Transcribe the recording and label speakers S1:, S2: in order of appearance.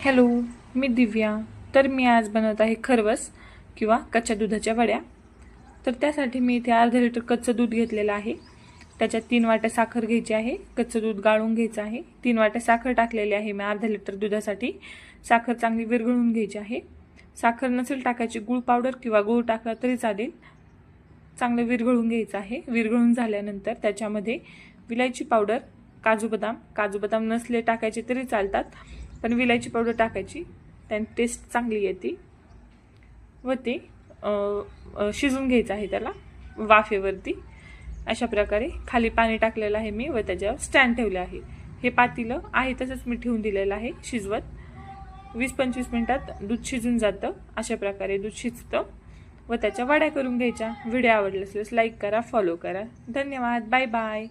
S1: Hello, मी दिव्या. तर मी आज बनवत आहे खरवस किंवा कच्च्या दुधाच्या वड्या. तर त्यासाठी मी इथे अर्धा लिटर कच्चं दूध घेतलेलं आहे. त्याच्यात 3 वाट्या साखर घ्यायची आहे. कच्चं दूध गाळून घ्यायचं आहे. 3 वाट्या साखर टाकलेली आहे मी अर्धा लिटर दुधासाठी. साखर चांगली विरघळून घ्यायची आहे. साखर नसेल टाकायची, गूळ पावडर किंवा गूळ टाकला तरी चालेल. चांगलं विरघळून घ्यायचं आहे. विरघळून झाल्यानंतर त्याच्यामध्ये विलायची पावडर, काजू बदाम नसले टाकायचे तरी चालतात, पण विलायची पावडर टाकायची, त्याने टेस्ट चांगली येते. व ते शिजून घ्यायचं आहे त्याला वाफेवरती. अशा प्रकारे खाली पाणी टाकलेलं आहे मी व त्याच्यावर स्टँड ठेवले आहे. हे पातेलं आहे तसंच मी ठेवून दिलेलं आहे शिजवत. 20-25 मिनिटात दूध शिजून जातं. अशा प्रकारे दूध शिजतं व त्याच्या वड्या करून घ्यायच्या. व्हिडिओ आवडला असेल लाईक करा, फॉलो करा. धन्यवाद. Bye bye.